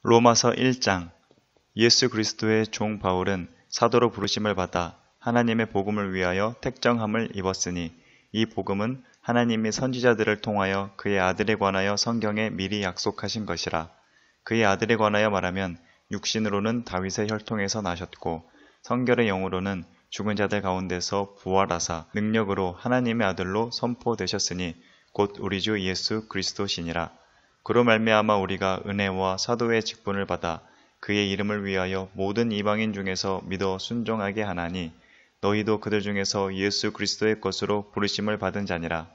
로마서 1장. 예수 그리스도의 종 바울은 사도로 부르심을 받아 하나님의 복음을 위하여 택정함을 입었으니 이 복음은 하나님이 선지자들을 통하여 그의 아들에 관하여 성경에 미리 약속하신 것이라. 그의 아들에 관하여 말하면 육신으로는 다윗의 혈통에서 나셨고 성결의 영으로는 죽은 자들 가운데서 부활하사 능력으로 하나님의 아들로 선포되셨으니 곧 우리 주 예수 그리스도시니라. 그로 말미암아 우리가 은혜와 사도의 직분을 받아 그의 이름을 위하여 모든 이방인 중에서 믿어 순종하게 하나니 너희도 그들 중에서 예수 그리스도의 것으로 부르심을 받은 자니라.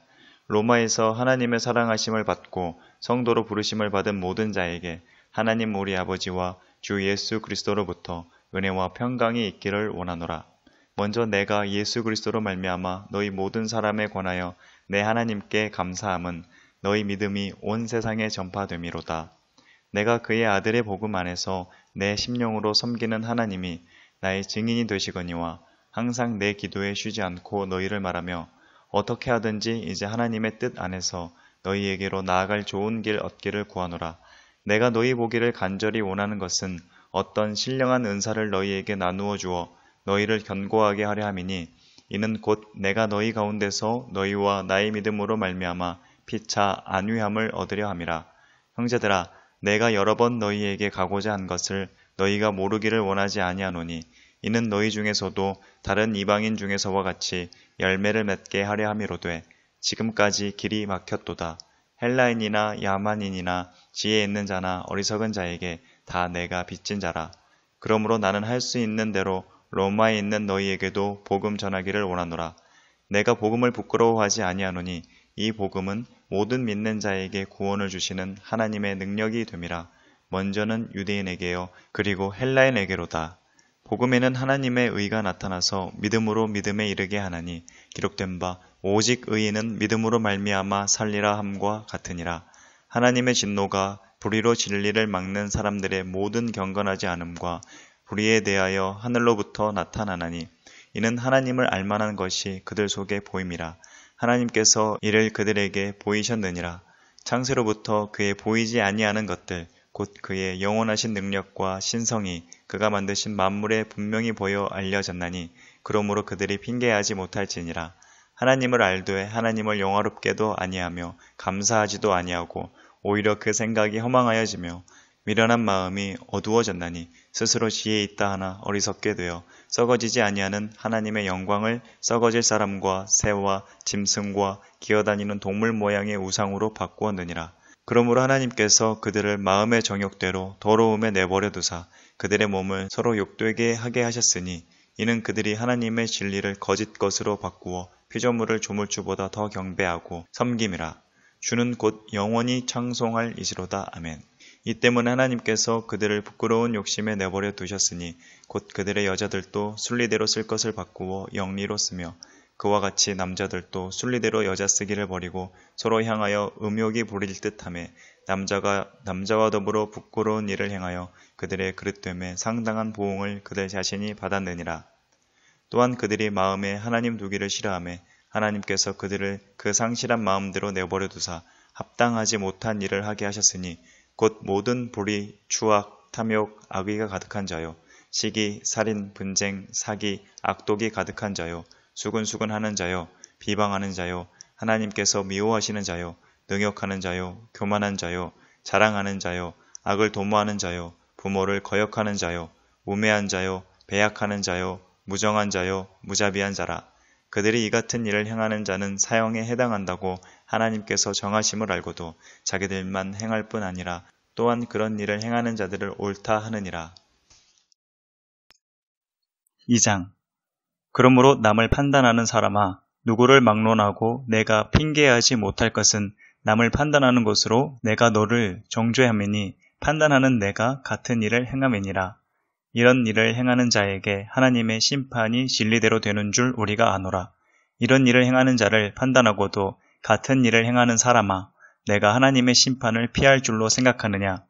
로마에서 하나님의 사랑하심을 받고 성도로 부르심을 받은 모든 자에게 하나님 우리 아버지와 주 예수 그리스도로부터 은혜와 평강이 있기를 원하노라. 먼저 내가 예수 그리스도로 말미암아 너희 모든 사람에 관하여 내 하나님께 감사함은 너희 믿음이 온 세상에 전파됨이로다. 내가 그의 아들의 복음 안에서 내 심령으로 섬기는 하나님이 나의 증인이 되시거니와 항상 내 기도에 쉬지 않고 너희를 말하며 어떻게 하든지 이제 하나님의 뜻 안에서 너희에게로 나아갈 좋은 길 얻기를 구하노라. 내가 너희 보기를 간절히 원하는 것은 어떤 신령한 은사를 너희에게 나누어 주어 너희를 견고하게 하려 함이니 이는 곧 내가 너희 가운데서 너희와 나의 믿음으로 말미암아 피차 안위함을 얻으려 함이라. 형제들아, 내가 여러 번 너희에게 가고자 한 것을 너희가 모르기를 원하지 아니하노니 이는 너희 중에서도 다른 이방인 중에서와 같이 열매를 맺게 하려 함이로되 지금까지 길이 막혔도다. 헬라인이나 야만인이나 지혜 있는 자나 어리석은 자에게 다 내가 빚진 자라. 그러므로 나는 할 수 있는 대로 로마에 있는 너희에게도 복음 전하기를 원하노라. 내가 복음을 부끄러워하지 아니하노니 이 복음은 모든 믿는 자에게 구원을 주시는 하나님의 능력이 됨이라. 먼저는 유대인에게요 그리고 헬라인에게로다. 복음에는 하나님의 의가 나타나서 믿음으로 믿음에 이르게 하나니 기록된 바 오직 의인은 믿음으로 말미암아 살리라 함과 같으니라. 하나님의 진노가 불의로 진리를 막는 사람들의 모든 경건하지 않음과 불의에 대하여 하늘로부터 나타나나니 이는 하나님을 알만한 것이 그들 속에 보임이라. 하나님께서 이를 그들에게 보이셨느니라. 창세로부터 그의 보이지 아니하는 것들 곧 그의 영원하신 능력과 신성이 그가 만드신 만물에 분명히 보여 알려졌나니 그러므로 그들이 핑계하지 못할지니라. 하나님을 알되 하나님을 영화롭게도 아니하며 감사하지도 아니하고 오히려 그 생각이 허망하여지며 미련한 마음이 어두워졌나니 스스로 지혜 있다 하나 어리석게 되어 썩어지지 아니하는 하나님의 영광을 썩어질 사람과 새와 짐승과 기어다니는 동물 모양의 우상으로 바꾸었느니라. 그러므로 하나님께서 그들을 마음의 정욕대로 더러움에 내버려 두사 그들의 몸을 서로 욕되게 하게 하셨으니 이는 그들이 하나님의 진리를 거짓 것으로 바꾸어 피조물을 조물주보다 더 경배하고 섬김이라. 주는 곧 영원히 창송할 이시로다. 아멘. 이 때문에 하나님께서 그들을 부끄러운 욕심에 내버려 두셨으니 곧 그들의 여자들도 순리대로 쓸 것을 바꾸어 영리로 쓰며 그와 같이 남자들도 순리대로 여자 쓰기를 버리고 서로 향하여 음욕이 부릴 듯하매 남자가 남자와 더불어 부끄러운 일을 행하여 그들의 그릇됨에 상당한 보응을 그들 자신이 받았느니라. 또한 그들이 마음에 하나님 두기를 싫어하매 하나님께서 그들을 그 상실한 마음대로 내버려 두사 합당하지 못한 일을 하게 하셨으니 곧 모든 불의, 추악, 탐욕, 악의가 가득한 자요 시기, 살인, 분쟁, 사기, 악독이 가득한 자요 수근수근하는 자요 비방하는 자요 하나님께서 미워하시는 자요 능욕하는 자요 교만한 자요 자랑하는 자요 악을 도모하는 자요 부모를 거역하는 자요 우매한 자요 배약하는 자요 무정한 자요 무자비한 자라. 그들이 이 같은 일을 행하는 자는 사형에 해당한다고 하나님께서 정하심을 알고도 자기들만 행할 뿐 아니라 또한 그런 일을 행하는 자들을 옳다 하느니라. 2장. 그러므로 남을 판단하는 사람아, 누구를 막론하고 내가 핑계하지 못할 것은 남을 판단하는 것으로 내가 너를 정죄함이니 판단하는 내가 같은 일을 행함이니라. 이런 일을 행하는 자에게 하나님의 심판이 진리대로 되는 줄 우리가 아노라. 이런 일을 행하는 자를 판단하고도 같은 일을 행하는 사람아, 내가 하나님의 심판을 피할 줄로 생각하느냐?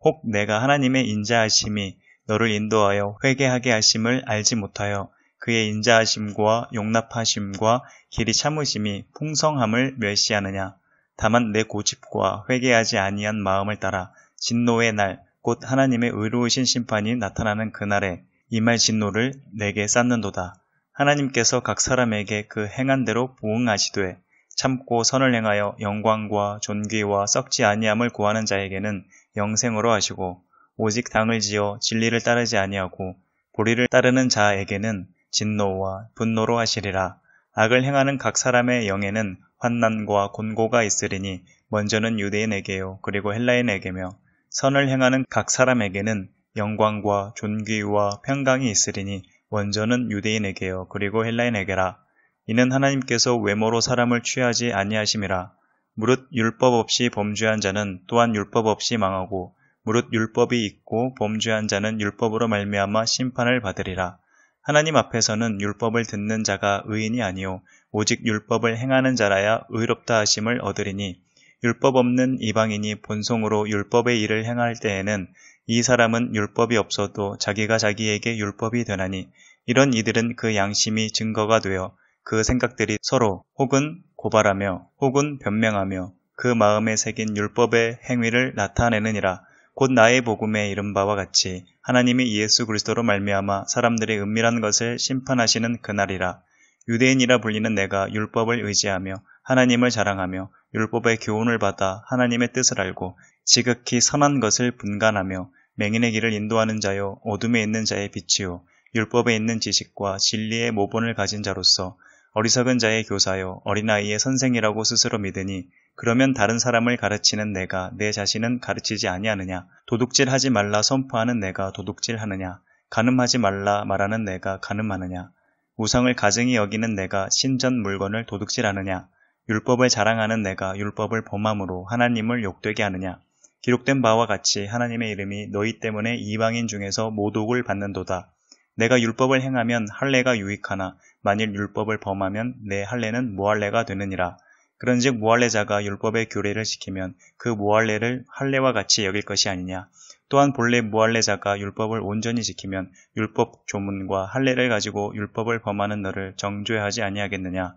혹 내가 하나님의 인자하심이 너를 인도하여 회개하게 하심을 알지 못하여 그의 인자하심과 용납하심과 길이 참으심이 풍성함을 멸시하느냐? 다만 내 고집과 회개하지 아니한 마음을 따라 진노의 날 곧 하나님의 의로우신 심판이 나타나는 그날에 임할 진노를 내게 쌓는도다. 하나님께서 각 사람에게 그 행한 대로 보응하시되 참고 선을 행하여 영광과 존귀와 썩지 아니함을 구하는 자에게는 영생으로 하시고 오직 당을 지어 진리를 따르지 아니하고 불의를 따르는 자에게는 진노와 분노로 하시리라. 악을 행하는 각 사람의 영에는 환난과 곤고가 있으리니 먼저는 유대인에게요 그리고 헬라인에게며 선을 행하는 각 사람에게는 영광과 존귀와 평강이 있으리니 먼저는 유대인에게요 그리고 헬라인에게라. 이는 하나님께서 외모로 사람을 취하지 아니하심이라. 무릇 율법 없이 범죄한 자는 또한 율법 없이 망하고 무릇 율법이 있고 범죄한 자는 율법으로 말미암아 심판을 받으리라. 하나님 앞에서는 율법을 듣는 자가 의인이 아니요 오직 율법을 행하는 자라야 의롭다 하심을 얻으리니 율법 없는 이방인이 본성으로 율법의 일을 행할 때에는 이 사람은 율법이 없어도 자기가 자기에게 율법이 되나니 이런 이들은 그 양심이 증거가 되어 그 생각들이 서로 혹은 고발하며 혹은 변명하며 그 마음에 새긴 율법의 행위를 나타내느니라. 곧 나의 복음에 이른 바와 같이 하나님이 예수 그리스도로 말미암아 사람들의 은밀한 것을 심판하시는 그날이라. 유대인이라 불리는 내가 율법을 의지하며 하나님을 자랑하며 율법의 교훈을 받아 하나님의 뜻을 알고 지극히 선한 것을 분간하며 맹인의 길을 인도하는 자요 어둠에 있는 자의 빛이요 율법에 있는 지식과 진리의 모본을 가진 자로서 어리석은 자의 교사요 어린아이의 선생이라고 스스로 믿으니 그러면 다른 사람을 가르치는 내가 내 자신은 가르치지 아니하느냐? 도둑질하지 말라 선포하는 내가 도둑질하느냐? 간음하지 말라 말하는 내가 간음하느냐? 우상을 가증히 여기는 내가 신전 물건을 도둑질하느냐? 율법을 자랑하는 내가 율법을 범함으로 하나님을 욕되게 하느냐? 기록된 바와 같이 하나님의 이름이 너희 때문에 이방인 중에서 모독을 받는도다. 내가 율법을 행하면 할례가 유익하나 만일 율법을 범하면 내 할례는 무할례가 되느니라. 그런즉 무할례자가 율법의 규례를 지키면 그 무할례를 할례와 같이 여길 것이 아니냐. 또한 본래 무할례자가 율법을 온전히 지키면 율법 조문과 할례를 가지고 율법을 범하는 너를 정죄하지 아니하겠느냐.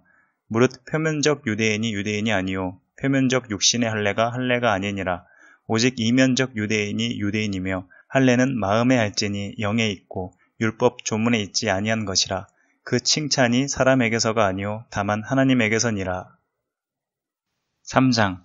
무릇 표면적 유대인이 유대인이 아니요 표면적 육신의 할례가 할례가 아니니라. 오직 이면적 유대인이 유대인이며 할례는 마음에 할지니 영에 있고 율법 조문에 있지 아니한 것이라. 그 칭찬이 사람에게서가 아니요 다만 하나님에게서니라. 3장.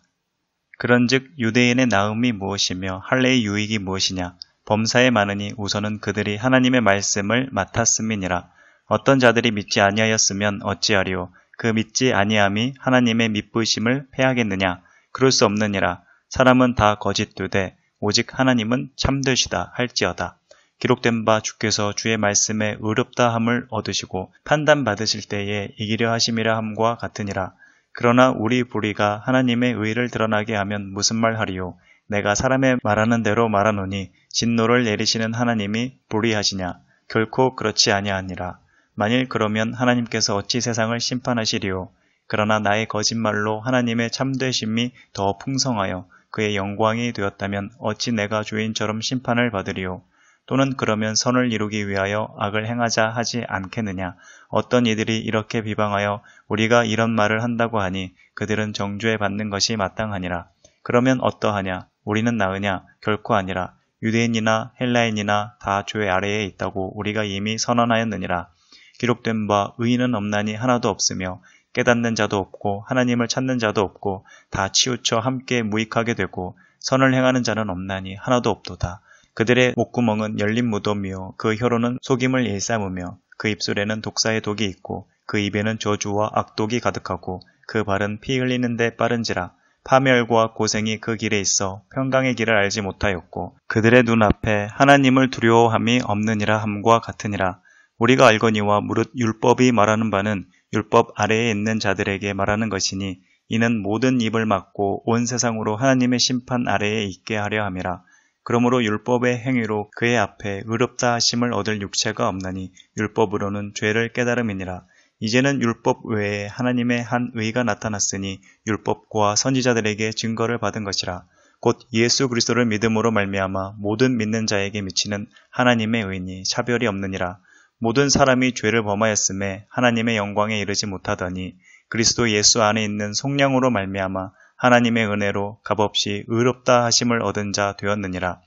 그런즉 유대인의 나음이 무엇이며 할례의 유익이 무엇이냐. 범사에 많으니 우선은 그들이 하나님의 말씀을 맡았음이니라. 어떤 자들이 믿지 아니하였으면 어찌하리요. 그 믿지 아니함이 하나님의 믿부심을 패하겠느냐. 그럴 수 없느니라. 사람은 다 거짓되되 오직 하나님은 참되시다 할지어다. 기록된 바 주께서 주의 말씀에 의롭다함을 얻으시고 판단받으실 때에 이기려 하심이라 함과 같으니라. 그러나 우리 불의가 하나님의 의를 드러나게 하면 무슨 말 하리요. 내가 사람의 말하는 대로 말하노니 진노를 내리시는 하나님이 불의하시냐. 결코 그렇지 아니하니라. 만일 그러면 하나님께서 어찌 세상을 심판하시리요. 그러나 나의 거짓말로 하나님의 참되심이 더 풍성하여 그의 영광이 되었다면 어찌 내가 죄인처럼 심판을 받으리요. 또는 그러면 선을 이루기 위하여 악을 행하자 하지 않겠느냐. 어떤 이들이 이렇게 비방하여 우리가 이런 말을 한다고 하니 그들은 정죄 받는 것이 마땅하니라. 그러면 어떠하냐? 우리는 나으냐? 결코 아니라. 유대인이나 헬라인이나 다 죄 아래에 있다고 우리가 이미 선언하였느니라. 기록된 바 의인은 없나니 하나도 없으며 깨닫는 자도 없고 하나님을 찾는 자도 없고 다 치우쳐 함께 무익하게 되고 선을 행하는 자는 없나니 하나도 없도다. 그들의 목구멍은 열린 무덤이요 그 혀로는 속임을 일삼으며 그 입술에는 독사의 독이 있고 그 입에는 저주와 악독이 가득하고 그 발은 피 흘리는데 빠른지라. 파멸과 고생이 그 길에 있어 평강의 길을 알지 못하였고 그들의 눈앞에 하나님을 두려워함이 없느니라 함과 같으니라. 우리가 알거니와 무릇 율법이 말하는 바는 율법 아래에 있는 자들에게 말하는 것이니 이는 모든 입을 막고 온 세상으로 하나님의 심판 아래에 있게 하려 함이라. 그러므로 율법의 행위로 그의 앞에 의롭다 하심을 얻을 육체가 없나니 율법으로는 죄를 깨달음이니라. 이제는 율법 외에 하나님의 한 의가 나타났으니 율법과 선지자들에게 증거를 받은 것이라. 곧 예수 그리스도를 믿음으로 말미암아 모든 믿는 자에게 미치는 하나님의 의니 차별이 없느니라. 모든 사람이 죄를 범하였음에 하나님의 영광에 이르지 못하더니 그리스도 예수 안에 있는 속량으로 말미암아 하나님의 은혜로 값없이 의롭다 하심을 얻은 자 되었느니라.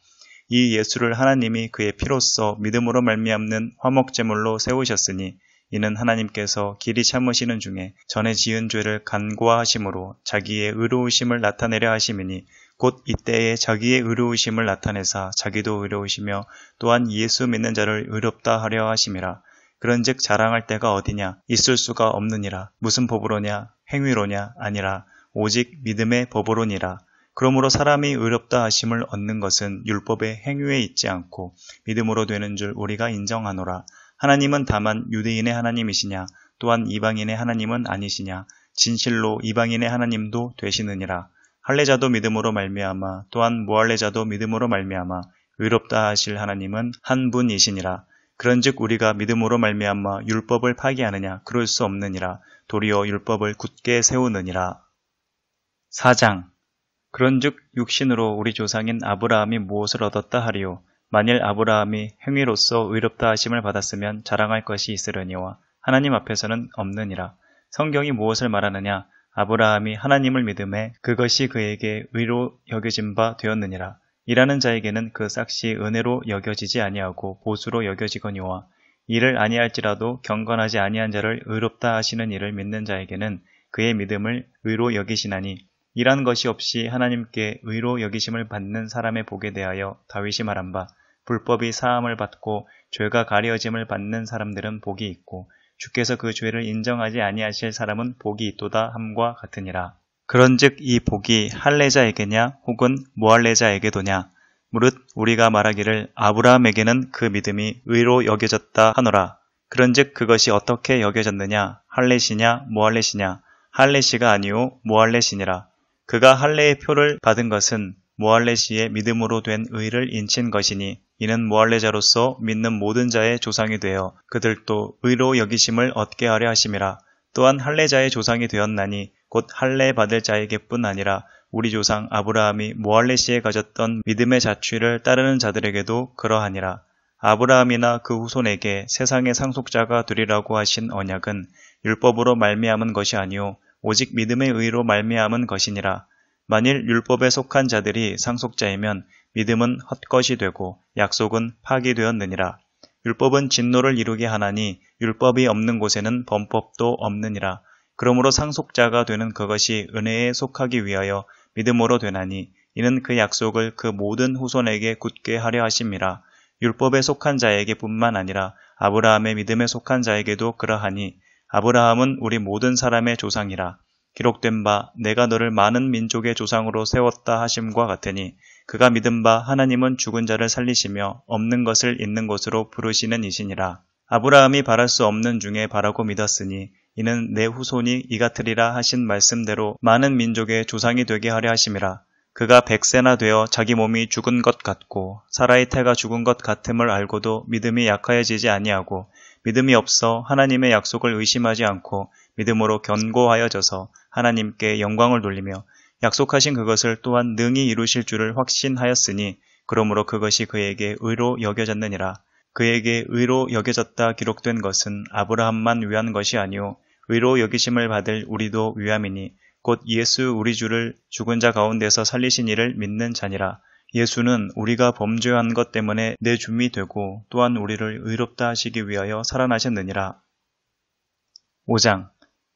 이 예수를 하나님이 그의 피로써 믿음으로 말미암는 화목제물로 세우셨으니 이는 하나님께서 길이 참으시는 중에 전에 지은 죄를 간구하심으로 자기의 의로우심을 나타내려 하심이니 곧 이때에 자기의 의로우심을 나타내사 자기도 의로우시며 또한 예수 믿는 자를 의롭다 하려 하심이라. 그런즉 자랑할 때가 어디냐? 있을 수가 없느니라. 무슨 법으로냐? 행위로냐? 아니라 오직 믿음의 법으로니라. 그러므로 사람이 의롭다 하심을 얻는 것은 율법의 행위에 있지 않고 믿음으로 되는 줄 우리가 인정하노라. 하나님은 다만 유대인의 하나님이시냐? 또한 이방인의 하나님은 아니시냐? 진실로 이방인의 하나님도 되시느니라. 할례자도 믿음으로 말미암아 또한 무할례자도 믿음으로 말미암아 의롭다 하실 하나님은 한 분이시니라. 그런즉 우리가 믿음으로 말미암아 율법을 파기하느냐? 그럴 수 없느니라. 도리어 율법을 굳게 세우느니라. 4장. 그런즉 육신으로 우리 조상인 아브라함이 무엇을 얻었다 하리요? 만일 아브라함이 행위로서 의롭다 하심을 받았으면 자랑할 것이 있으려니와 하나님 앞에서는 없느니라. 성경이 무엇을 말하느냐? 아브라함이 하나님을 믿음에 그것이 그에게 의로 여겨진 바 되었느니라. 일하는 자에게는 그 삭시 은혜로 여겨지지 아니하고 보수로 여겨지거니와 이를 아니할지라도 경건하지 아니한 자를 의롭다 하시는 이를 믿는 자에게는 그의 믿음을 의로 여기시나니 일한 것이 없이 하나님께 의로 여기심을 받는 사람의 복에 대하여 다윗이 말한 바 불법이 사함을 받고 죄가 가려짐을 받는 사람들은 복이 있고 주께서 그 죄를 인정하지 아니하실 사람은 복이 있도다 함과 같으니라. 그런즉 이 복이 할례자에게냐 혹은 무할례자에게도냐? 무릇 우리가 말하기를 아브라함에게는 그 믿음이 의로 여겨졌다 하노라. 그런즉 그것이 어떻게 여겨졌느냐? 할례시냐 무할례시냐? 할례시가 아니요 무할례시니라. 그가 할례의 표를 받은 것은 무할례시의 믿음으로 된 의를 인친 것이니 이는 무할례자로서 믿는 모든 자의 조상이 되어 그들도 의로 여기심을 얻게 하려 하심이라. 또한 할례자의 조상이 되었나니 곧 할례 받을 자에게뿐 아니라 우리 조상 아브라함이 무할례시에 가졌던 믿음의 자취를 따르는 자들에게도 그러하니라. 아브라함이나 그 후손에게 세상의 상속자가 되리라고 하신 언약은 율법으로 말미암은 것이 아니요 오직 믿음의 의로 말미암은 것이니라. 만일 율법에 속한 자들이 상속자이면 믿음은 헛것이 되고 약속은 파기되었느니라. 율법은 진노를 이루게 하나니 율법이 없는 곳에는 범법도 없느니라. 그러므로 상속자가 되는 그것이 은혜에 속하기 위하여 믿음으로 되나니 이는 그 약속을 그 모든 후손에게 굳게 하려 하심이라. 율법에 속한 자에게 뿐만 아니라 아브라함의 믿음에 속한 자에게도 그러하니 아브라함은 우리 모든 사람의 조상이라. 기록된 바 내가 너를 많은 민족의 조상으로 세웠다 하심과 같으니 그가 믿은 바 하나님은 죽은 자를 살리시며 없는 것을 있는 것으로 부르시는 이시니라. 아브라함이 바랄 수 없는 중에 바라고 믿었으니 이는 내 후손이 이같으리라 하신 말씀대로 많은 민족의 조상이 되게 하려 하심이라. 그가 100세나 되어 자기 몸이 죽은 것 같고 사라의 태가 죽은 것 같음을 알고도 믿음이 약하여지지 아니하고 믿음이 없어 하나님의 약속을 의심하지 않고 믿음으로 견고하여져서 하나님께 영광을 돌리며 약속하신 그것을 또한 능히 이루실 줄을 확신하였으니 그러므로 그것이 그에게 의로 여겨졌느니라. 그에게 의로 여겨졌다 기록된 것은 아브라함만 위한 것이 아니오 의로 여기심을 받을 우리도 위함이니 곧 예수 우리 주를 죽은 자 가운데서 살리신 이를 믿는 자니라. 예수는 우리가 범죄한 것 때문에 내 줌이 되고 또한 우리를 의롭다 하시기 위하여 살아나셨느니라. 5장.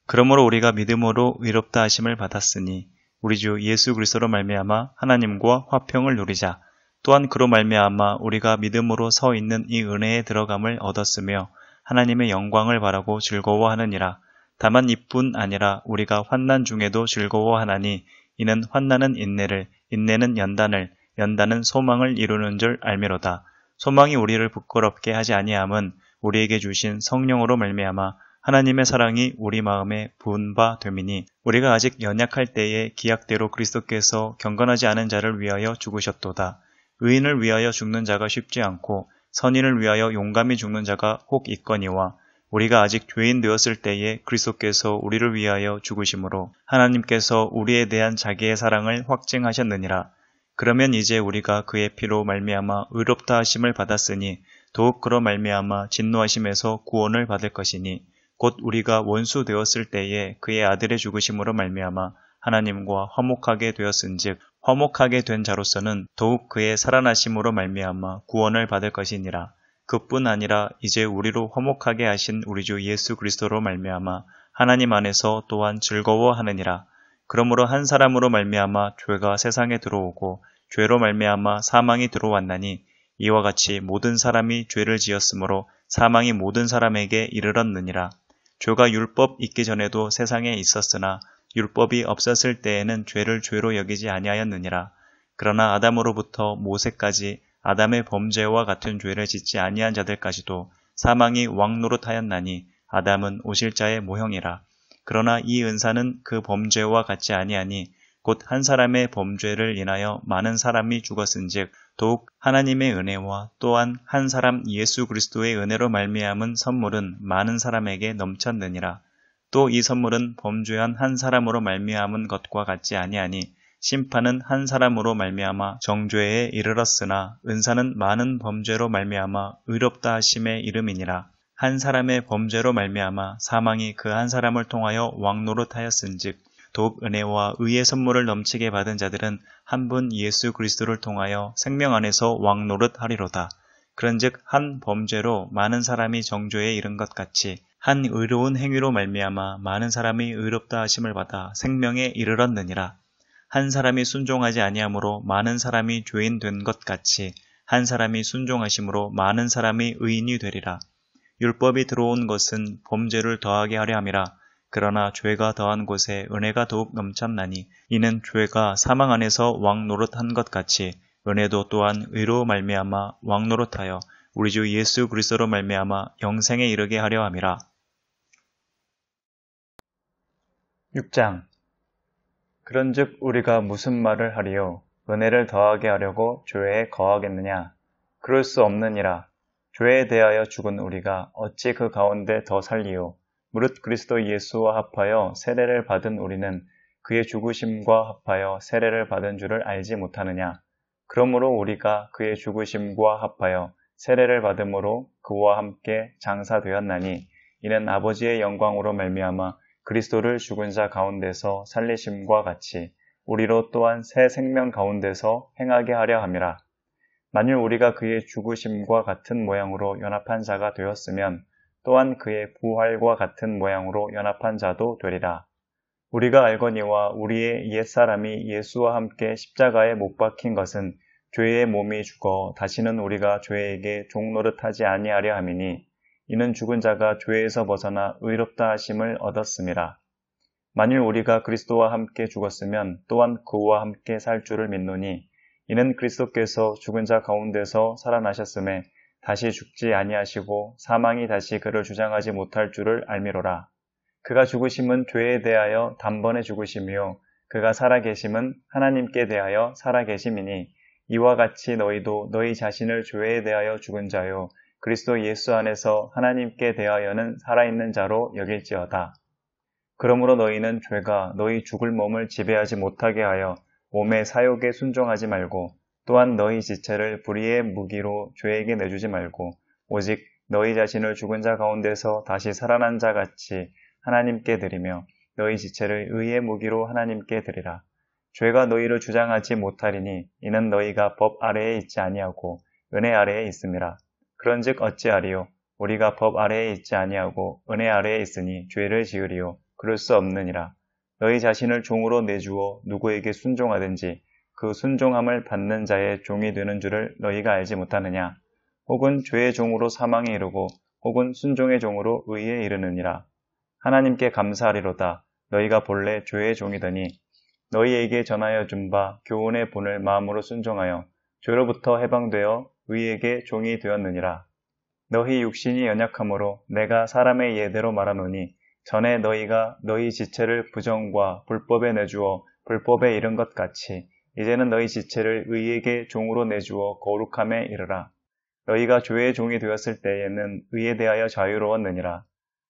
그러므로 우리가 믿음으로 의롭다 하심을 받았으니 우리 주 예수 그리스도로 말미암아 하나님과 화평을 누리자. 또한 그로 말미암아 우리가 믿음으로 서 있는 이 은혜에 들어감을 얻었으며 하나님의 영광을 바라고 즐거워하느니라. 다만 이뿐 아니라 우리가 환난 중에도 즐거워하나니 이는 환난은 인내를, 인내는 연단을, 연단은 소망을 이루는 줄 알미로다. 소망이 우리를 부끄럽게 하지 아니함은 우리에게 주신 성령으로 말미암아 하나님의 사랑이 우리 마음에 부은 바 됨이니 우리가 아직 연약할 때에 기약대로 그리스도께서 경건하지 않은 자를 위하여 죽으셨도다. 의인을 위하여 죽는 자가 쉽지 않고 선인을 위하여 용감히 죽는 자가 혹 있거니와 우리가 아직 죄인 되었을 때에 그리스도께서 우리를 위하여 죽으심으로 하나님께서 우리에 대한 자기의 사랑을 확증하셨느니라. 그러면 이제 우리가 그의 피로 말미암아 의롭다 하심을 받았으니 더욱 그로 말미암아 진노하심에서 구원을 받을 것이니 곧 우리가 원수 되었을 때에 그의 아들의 죽으심으로 말미암아 하나님과 화목하게 되었은즉 화목하게 된 자로서는 더욱 그의 살아나심으로 말미암아 구원을 받을 것이니라. 그뿐 아니라 이제 우리로 화목하게 하신 우리 주 예수 그리스도로 말미암아 하나님 안에서 또한 즐거워하느니라. 그러므로 한 사람으로 말미암아 죄가 세상에 들어오고 죄로 말미암아 사망이 들어왔나니 이와 같이 모든 사람이 죄를 지었으므로 사망이 모든 사람에게 이르렀느니라. 죄가 율법 있기 전에도 세상에 있었으나 율법이 없었을 때에는 죄를 죄로 여기지 아니하였느니라. 그러나 아담으로부터 모세까지 아담의 범죄와 같은 죄를 짓지 아니한 자들까지도 사망이 왕노릇하였나니 아담은 오실 자의 모형이라. 그러나 이 은사는 그 범죄와 같지 아니하니 곧 한 사람의 범죄를 인하여 많은 사람이 죽었은즉 더욱 하나님의 은혜와 또한 한 사람 예수 그리스도의 은혜로 말미암은 선물은 많은 사람에게 넘쳤느니라. 또 이 선물은 범죄한 한 사람으로 말미암은 것과 같지 아니하니 심판은 한 사람으로 말미암아 정죄에 이르렀으나 은사는 많은 범죄로 말미암아 의롭다 하심의 이름이니라. 한 사람의 범죄로 말미암아 사망이 그 한 사람을 통하여 왕노릇하였은즉 더욱 은혜와 의의 선물을 넘치게 받은 자들은 한 분 예수 그리스도를 통하여 생명 안에서 왕노릇하리로다. 그런즉 한 범죄로 많은 사람이 정죄에 이른 것 같이 한 의로운 행위로 말미암아 많은 사람이 의롭다 하심을 받아 생명에 이르렀느니라. 한 사람이 순종하지 아니하므로 많은 사람이 죄인 된 것 같이 한 사람이 순종하심으로 많은 사람이 의인이 되리라. 율법이 들어온 것은 범죄를 더하게 하려 함이라. 그러나 죄가 더한 곳에 은혜가 더욱 넘쳤나니 이는 죄가 사망 안에서 왕노릇한 것 같이 은혜도 또한 의로 말미암아 왕노릇하여 우리 주 예수 그리스도로 말미암아 영생에 이르게 하려 함이라. 6장. 그런즉 우리가 무슨 말을 하리요? 은혜를 더하게 하려고 죄에 거하겠느냐? 그럴 수 없느니라. 죄에 대하여 죽은 우리가 어찌 그 가운데 더 살리요? 무릇 그리스도 예수와 합하여 세례를 받은 우리는 그의 죽으심과 합하여 세례를 받은 줄을 알지 못하느냐? 그러므로 우리가 그의 죽으심과 합하여 세례를 받음으로 그와 함께 장사되었나니 이는 아버지의 영광으로 말미암아 그리스도를 죽은 자 가운데서 살리심과 같이 우리로 또한 새 생명 가운데서 행하게 하려 함이라. 만일 우리가 그의 죽으심과 같은 모양으로 연합한 자가 되었으면 또한 그의 부활과 같은 모양으로 연합한 자도 되리라. 우리가 알거니와 우리의 옛사람이 예수와 함께 십자가에 못 박힌 것은 죄의 몸이 죽어 다시는 우리가 죄에게 종노릇하지 아니하려 함이니 이는 죽은 자가 죄에서 벗어나 의롭다 하심을 얻었음이라. 만일 우리가 그리스도와 함께 죽었으면 또한 그와 함께 살 줄을 믿노니 이는 그리스도께서 죽은 자 가운데서 살아나셨음에 다시 죽지 아니하시고 사망이 다시 그를 주장하지 못할 줄을 알미로라. 그가 죽으심은 죄에 대하여 단번에 죽으심이요 그가 살아계심은 하나님께 대하여 살아계심이니 이와 같이 너희도 너희 자신을 죄에 대하여 죽은 자요 그리스도 예수 안에서 하나님께 대하여는 살아있는 자로 여길지어다. 그러므로 너희는 죄가 너희 죽을 몸을 지배하지 못하게 하여 몸의 사욕에 순종하지 말고 또한 너희 지체를 불의의 무기로 죄에게 내주지 말고 오직 너희 자신을 죽은 자 가운데서 다시 살아난 자 같이 하나님께 드리며 너희 지체를 의의 무기로 하나님께 드리라. 죄가 너희를 주장하지 못하리니 이는 너희가 법 아래에 있지 아니하고 은혜 아래에 있음이라. 그런즉 어찌하리요? 우리가 법 아래에 있지 아니하고 은혜 아래에 있으니 죄를 지으리요? 그럴 수 없느니라. 너희 자신을 종으로 내주어 누구에게 순종하든지 그 순종함을 받는 자의 종이 되는 줄을 너희가 알지 못하느냐? 혹은 죄의 종으로 사망에 이르고 혹은 순종의 종으로 의에 이르느니라. 하나님께 감사하리로다. 너희가 본래 죄의 종이더니 너희에게 전하여 준 바 교훈의 본을 마음으로 순종하여 죄로부터 해방되어 의에게 종이 되었느니라. 너희 육신이 연약하므로 내가 사람의 예대로 말하노니 전에 너희가 너희 지체를 부정과 불법에 내주어 불법에 이른 것 같이 이제는 너희 지체를 의에게 종으로 내주어 거룩함에 이르라. 너희가 죄의 종이 되었을 때에는 의에 대하여 자유로웠느니라.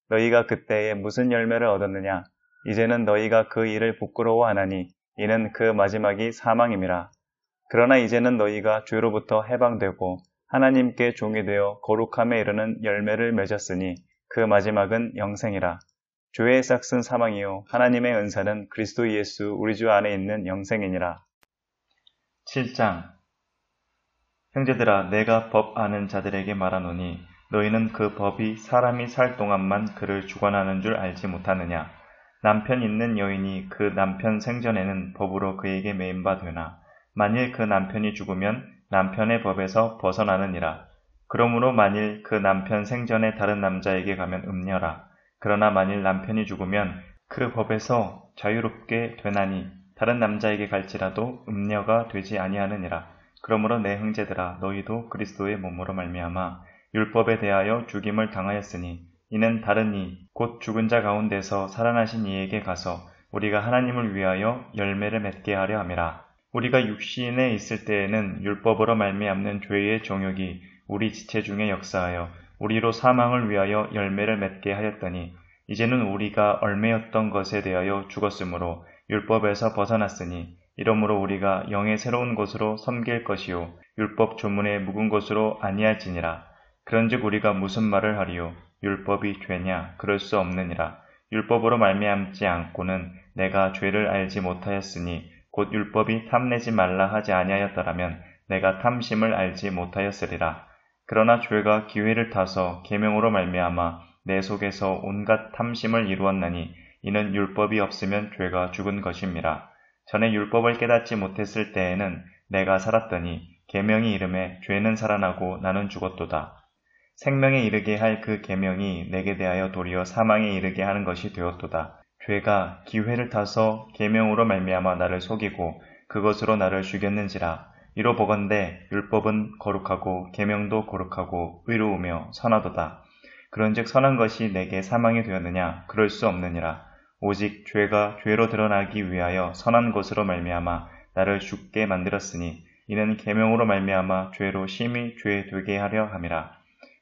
너희가 그때에 무슨 열매를 얻었느냐? 이제는 너희가 그 일을 부끄러워하나니 이는 그 마지막이 사망임이라. 그러나 이제는 너희가 죄로부터 해방되고 하나님께 종이 되어 거룩함에 이르는 열매를 맺었으니 그 마지막은 영생이라. 죄의 싹은 사망이요 하나님의 은사는 그리스도 예수 우리 주 안에 있는 영생이니라. 7장 형제들아 내가 법 아는 자들에게 말하노니 너희는 그 법이 사람이 살 동안만 그를 주관하는 줄 알지 못하느냐. 남편 있는 여인이 그 남편 생전에는 법으로 그에게 매인 바 되나 만일 그 남편이 죽으면 남편의 법에서 벗어나느니라. 그러므로 만일 그 남편 생전에 다른 남자에게 가면 음녀라. 그러나 만일 남편이 죽으면 그 법에서 자유롭게 되나니 다른 남자에게 갈지라도 음녀가 되지 아니하느니라. 그러므로 내 형제들아 너희도 그리스도의 몸으로 말미암아 율법에 대하여 죽임을 당하였으니 이는 다른 이 곧 죽은 자 가운데서 살아나신 이에게 가서 우리가 하나님을 위하여 열매를 맺게 하려 함이라. 우리가 육신에 있을 때에는 율법으로 말미암는 죄의 정욕이 우리 지체 중에 역사하여 우리로 사망을 위하여 열매를 맺게 하였더니 이제는 우리가 얽매였던 것에 대하여 죽었으므로 율법에서 벗어났으니 이러므로 우리가 영의 새로운 것으로 섬길 것이요 율법 조문에 묵은 것으로 아니할지니라. 그런즉 우리가 무슨 말을 하리요? 율법이 죄냐? 그럴 수 없느니라. 율법으로 말미암지 않고는 내가 죄를 알지 못하였으니 곧 율법이 탐내지 말라 하지 아니하였더라면 내가 탐심을 알지 못하였으리라. 그러나 죄가 기회를 타서 계명으로 말미암아 내 속에서 온갖 탐심을 이루었나니 이는 율법이 없으면 죄가 죽은 것임이라. 전에 율법을 깨닫지 못했을 때에는 내가 살았더니 계명이 이름에 죄는 살아나고 나는 죽었도다. 생명에 이르게 할 그 계명이 내게 대하여 도리어 사망에 이르게 하는 것이 되었도다. 죄가 기회를 타서 계명으로 말미암아 나를 속이고 그것으로 나를 죽였는지라. 이로 보건대 율법은 거룩하고 계명도 거룩하고 의로우며 선하도다. 그런즉 선한 것이 내게 사망이 되었느냐? 그럴 수 없느니라. 오직 죄가 죄로 드러나기 위하여 선한 것으로 말미암아 나를 죽게 만들었으니 이는 계명으로 말미암아 죄로 심히 죄 되게 하려 함이라.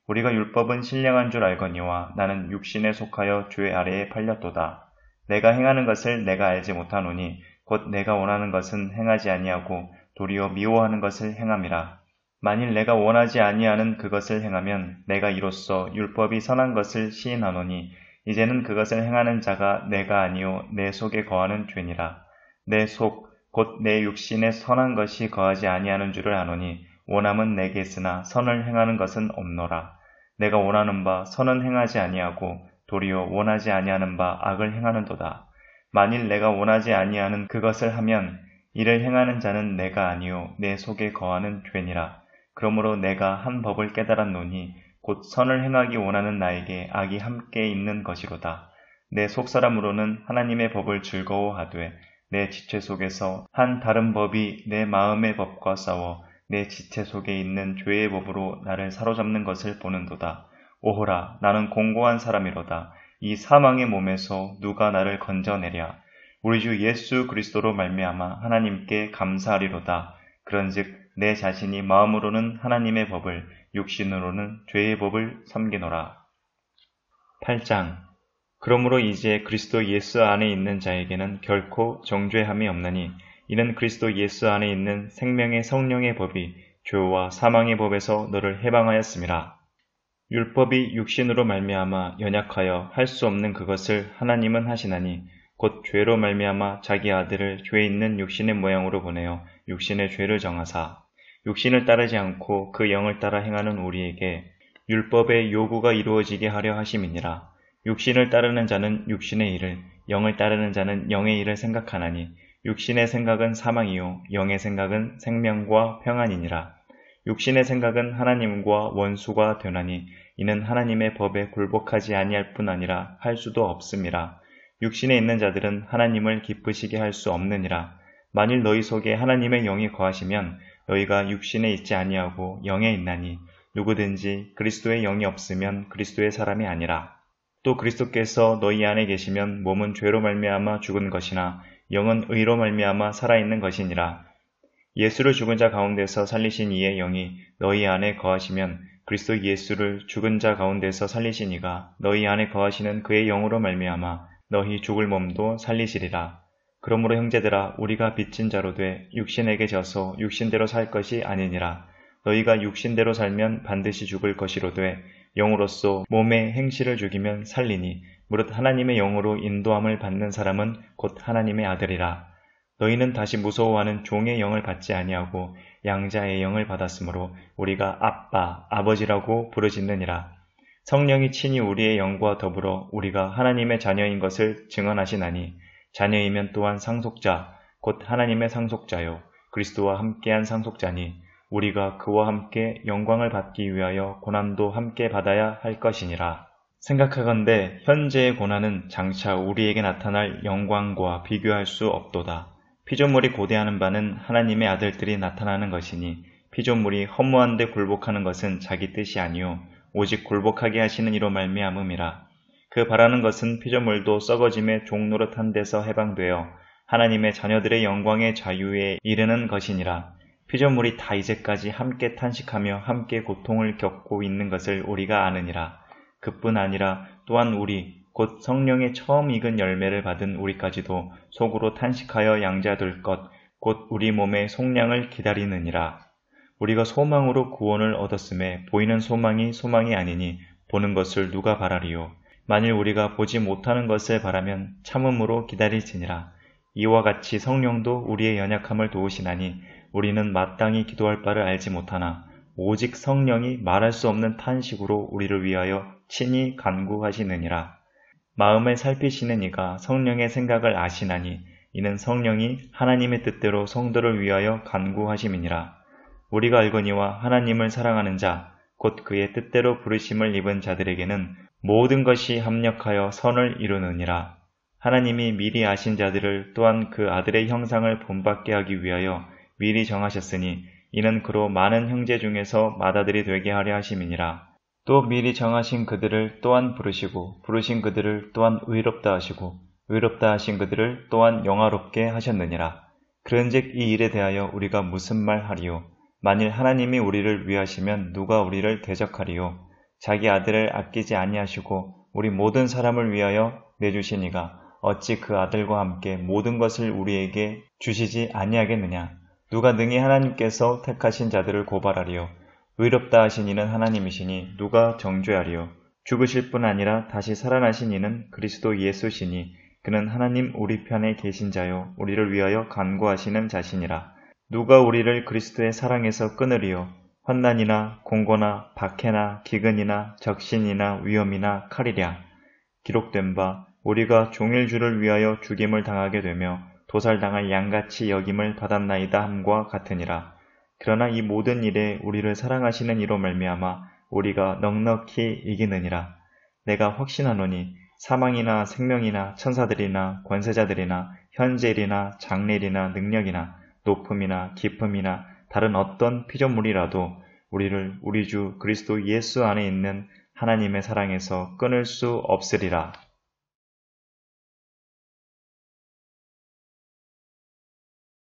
우리가 율법은 신령한 줄 알거니와 나는 육신에 속하여 죄 아래에 팔렸도다. 내가 행하는 것을 내가 알지 못하노니 곧 내가 원하는 것은 행하지 아니하고 도리어 미워하는 것을 행함이라. 만일 내가 원하지 아니하는 그것을 행하면 내가 이로써 율법이 선한 것을 시인하노니 이제는 그것을 행하는 자가 내가 아니요 내 속에 거하는 죄니라. 내 속 곧 내 육신에 선한 것이 거하지 아니하는 줄을 아노니 원함은 내게 있으나 선을 행하는 것은 없노라. 내가 원하는 바 선은 행하지 아니하고 도리어 원하지 아니하는 바 악을 행하는도다. 만일 내가 원하지 아니하는 그것을 하면 이를 행하는 자는 내가 아니요 내 속에 거하는 죄니라. 그러므로 내가 한 법을 깨달았노니 곧 선을 행하기 원하는 나에게 악이 함께 있는 것이로다. 내 속사람으로는 하나님의 법을 즐거워하되 내 지체 속에서 한 다른 법이 내 마음의 법과 싸워 내 지체 속에 있는 죄의 법으로 나를 사로잡는 것을 보는도다. 오호라 나는 공고한 사람이로다. 이 사망의 몸에서 누가 나를 건져내랴. 우리 주 예수 그리스도로 말미암아 하나님께 감사하리로다. 그런즉 내 자신이 마음으로는 하나님의 법을 육신으로는 죄의 법을 섬기노라. 8장 그러므로 이제 그리스도 예수 안에 있는 자에게는 결코 정죄함이 없나니 이는 그리스도 예수 안에 있는 생명의 성령의 법이 죄와 사망의 법에서 너를 해방하였음이라. 율법이 육신으로 말미암아 연약하여 할 수 없는 그것을 하나님은 하시나니 곧 죄로 말미암아 자기 아들을 죄 있는 육신의 모양으로 보내어 육신의 죄를 정하사 육신을 따르지 않고 그 영을 따라 행하는 우리에게 율법의 요구가 이루어지게 하려 하심이니라. 육신을 따르는 자는 육신의 일을, 영을 따르는 자는 영의 일을 생각하나니 육신의 생각은 사망이요 영의 생각은 생명과 평안이니라. 육신의 생각은 하나님과 원수가 되나니 이는 하나님의 법에 굴복하지 아니할 뿐 아니라 할 수도 없음이라. 육신에 있는 자들은 하나님을 기쁘시게 할 수 없느니라. 만일 너희 속에 하나님의 영이 거하시면 너희가 육신에 있지 아니하고 영에 있나니 누구든지 그리스도의 영이 없으면 그리스도의 사람이 아니라. 또 그리스도께서 너희 안에 계시면 몸은 죄로 말미암아 죽은 것이나 영은 의로 말미암아 살아있는 것이니라. 예수를 죽은 자 가운데서 살리신 이의 영이 너희 안에 거하시면 그리스도 예수를 죽은 자 가운데서 살리신 이가 너희 안에 거하시는 그의 영으로 말미암아 너희 죽을 몸도 살리시리라. 그러므로 형제들아 우리가 빚진 자로 돼 육신에게 져서 육신대로 살 것이 아니니라. 너희가 육신대로 살면 반드시 죽을 것이로되 영으로서 몸의 행실을 죽이면 살리니 무릇 하나님의 영으로 인도함을 받는 사람은 곧 하나님의 아들이라. 너희는 다시 무서워하는 종의 영을 받지 아니하고 양자의 영을 받았으므로 우리가 아빠, 아버지라고 부르짖느니라. 성령이 친히 우리의 영과 더불어 우리가 하나님의 자녀인 것을 증언하시나니 자녀이면 또한 상속자, 곧 하나님의 상속자요 그리스도와 함께한 상속자니 우리가 그와 함께 영광을 받기 위하여 고난도 함께 받아야 할 것이니라. 생각하건대 현재의 고난은 장차 우리에게 나타날 영광과 비교할 수 없도다. 피조물이 고대하는 바는 하나님의 아들들이 나타나는 것이니 피조물이 허무한데 굴복하는 것은 자기 뜻이 아니요 오직 굴복하게 하시는 이로 말미암음이라. 그 바라는 것은 피조물도 썩어짐의 종노릇한 데서 해방되어 하나님의 자녀들의 영광의 자유에 이르는 것이니라. 피조물이 다 이제까지 함께 탄식하며 함께 고통을 겪고 있는 것을 우리가 아느니라. 그뿐 아니라 또한 우리 곧 성령의 처음 익은 열매를 받은 우리까지도 속으로 탄식하여 양자될 것 곧 우리 몸의 속량을 기다리느니라. 우리가 소망으로 구원을 얻었음에 보이는 소망이 소망이 아니니 보는 것을 누가 바라리요. 만일 우리가 보지 못하는 것을 바라면 참음으로 기다릴지니라. 이와 같이 성령도 우리의 연약함을 도우시나니 우리는 마땅히 기도할 바를 알지 못하나 오직 성령이 말할 수 없는 탄식으로 우리를 위하여 친히 간구하시느니라. 마음을 살피시는 이가 성령의 생각을 아시나니 이는 성령이 하나님의 뜻대로 성도를 위하여 간구하심이니라. 우리가 알거니와 하나님을 사랑하는 자, 곧 그의 뜻대로 부르심을 입은 자들에게는 모든 것이 합력하여 선을 이루느니라. 하나님이 미리 아신 자들을 또한 그 아들의 형상을 본받게 하기 위하여 미리 정하셨으니 이는 그로 많은 형제 중에서 맏아들이 되게 하려 하심이니라. 또 미리 정하신 그들을 또한 부르시고 부르신 그들을 또한 의롭다 하시고 의롭다 하신 그들을 또한 영화롭게 하셨느니라. 그런즉 이 일에 대하여 우리가 무슨 말 하리요? 만일 하나님이 우리를 위하시면 누가 우리를 대적하리요? 자기 아들을 아끼지 아니하시고 우리 모든 사람을 위하여 내주시니가 어찌 그 아들과 함께 모든 것을 우리에게 주시지 아니하겠느냐? 누가 능히 하나님께서 택하신 자들을 고발하리요? 의롭다 하신 이는 하나님이시니 누가 정죄하리요? 죽으실 뿐 아니라 다시 살아나신 이는 그리스도 예수시니 그는 하나님 우리 편에 계신 자요 우리를 위하여 간구하시는 자시니라. 누가 우리를 그리스도의 사랑에서 끊으리요? 환난이나 공고나 박해나 기근이나 적신이나 위험이나 칼이랴. 기록된 바 우리가 종일 주를 위하여 죽임을 당하게 되며 도살당할 양같이 여김을 받았나이다 함과 같으니라. 그러나 이 모든 일에 우리를 사랑하시는 이로 말미암아 우리가 넉넉히 이기느니라. 내가 확신하노니 사망이나 생명이나 천사들이나 권세자들이나 현재일이나 장래일이나 능력이나 높음이나 깊음이나 다른 어떤 피조물이라도 우리를 우리 주 그리스도 예수 안에 있는 하나님의 사랑에서 끊을 수 없으리라.